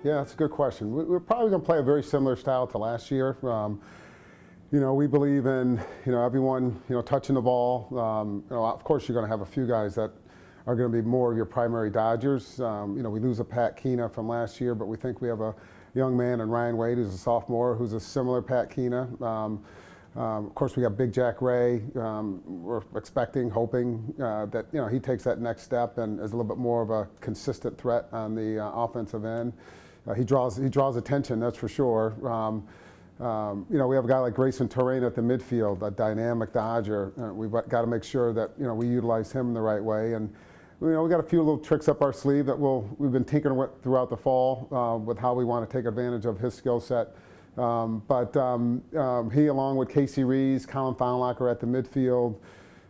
Yeah, that's a good question. We're probably going to play a very similar style to last year. We believe in everyone touching the ball. Of course, you're going to have a few guys that are going to be more of your primary dodgers. We lose a Pat Keena from last year, but we think we have a young man in Ryan Wade who's a sophomore who's a similar Pat Keena. Of course, we got Big Jack Ray. We're expecting, hoping that he takes that next step and is a little bit more of a consistent threat on the offensive end. He draws attention, that's for sure. We have a guy like Grayson Terrain at the midfield, a dynamic dodger. We've got to make sure that we utilize him the right way. And we got a few little tricks up our sleeve that we've been tinkering with throughout the fall with how we want to take advantage of his skill set. But he, along with Casey Rees, Colin Feinlacher at the midfield,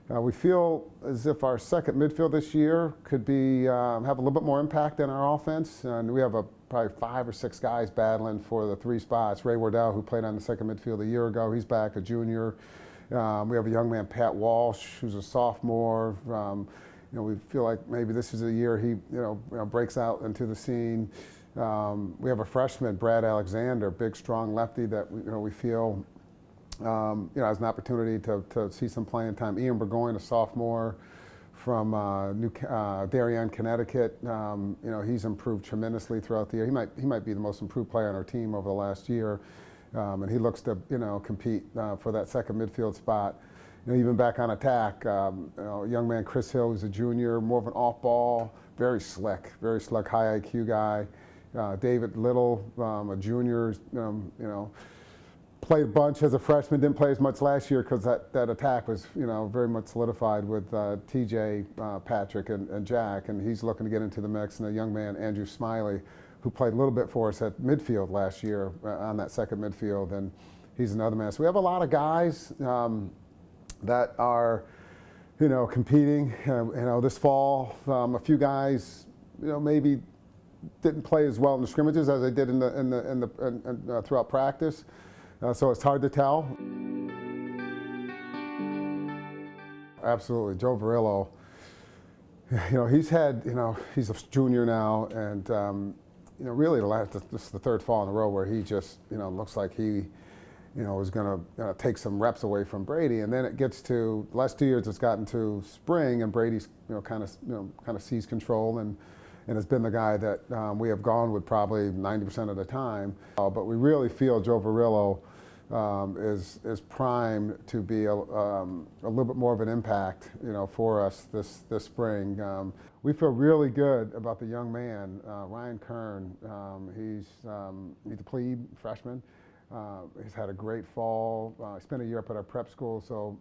we feel as if our second midfield this year could be have a little bit more impact in our offense. And we have probably 5 or 6 guys battling for the 3 spots. Ray Wardell, who played on the second midfield a year ago, he's back, a junior. We have a young man, Pat Walsh, who's a sophomore. We feel like maybe this is a year he breaks out into the scene. We have a freshman, Brad Alexander, big, strong lefty that we feel has an opportunity to see some playing time. Ian Burgoyne, a sophomore from Darien, Connecticut. He's improved tremendously throughout the year. He might be the most improved player on our team over the last year, and he looks to compete for that second midfield spot. Even back on attack, young man Chris Hill, who's a junior, more of an off-ball, very slick, high IQ guy. David Little, a junior, played a bunch as a freshman, didn't play as much last year because that attack was, very much solidified with TJ, Patrick, and Jack, and he's looking to get into the mix. And a young man, Andrew Smiley, who played a little bit for us at midfield last year on that second midfield, and he's another man. So we have a lot of guys that are, competing. This fall, a few guys, maybe didn't play as well in the scrimmages as they did throughout practice. So it's hard to tell. Absolutely, Joe Varillo. He's a junior now, and really this is the 3rd fall in a row where he just looks like he is going to take some reps away from Brady, and then it gets to the last 2 years. It's gotten to spring, and Brady's kind of seized control and has been the guy that we have gone with probably 90% of the time. But we really feel Joe Varillo is primed to be a little bit more of an impact, for us this spring. We feel really good about the young man, Ryan Kern. He's a plebe freshman. He's had a great fall. He spent a year up at our prep school, so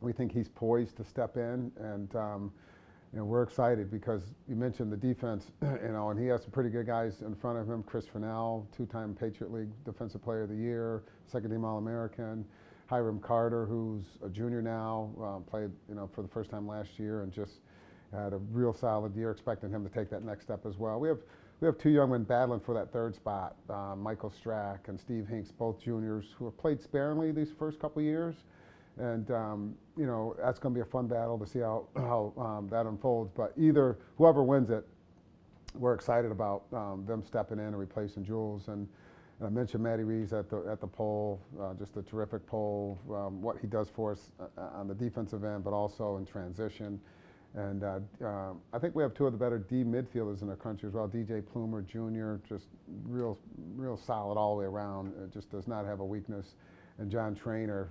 we think he's poised to step in, and we're excited because you mentioned the defense, and he has some pretty good guys in front of him. Chris Fennell, 2-time Patriot League Defensive Player of the Year, second-team All-American. Hiram Carter, who's a junior now, played for the first time last year and just had a real solid year. Expecting him to take that next step as well. We have 2 young men battling for that 3rd spot, Michael Strack and Steve Hinks, both juniors who have played sparingly these first couple years. And, that's going to be a fun battle to see how that unfolds. But whoever wins it, we're excited about them stepping in and replacing Jules. And I mentioned Matty Rees at the pole, just a terrific pole, what he does for us on the defensive end, but also in transition. And I think we have 2 of the better D midfielders in our country as well. DJ Plumer Jr., just real solid all the way around. Just does not have a weakness. And John Trainer,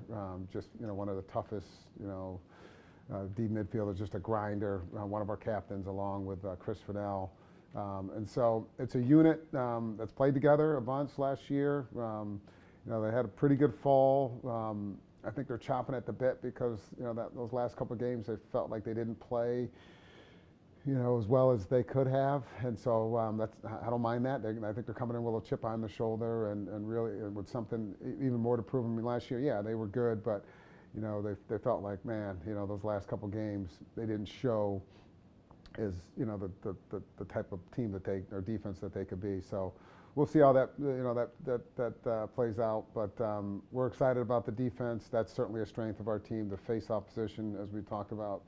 just one of the toughest, D midfielders, just a grinder. One of our captains, along with Chris Fennell. And so it's a unit that's played together a bunch last year. They had a pretty good fall. I think they're chomping at the bit because those last couple of games they felt like they didn't play as well as they could have, and so I don't mind that. I think they're coming in with a chip on their shoulder and really with something even more to prove. I mean, last year, yeah, they were good, but they felt like, man, those last couple games they didn't show as the type of team that or defense that they could be. So we'll see how that plays out. But we're excited about the defense. That's certainly a strength of our team, the face-off position, as we talked about.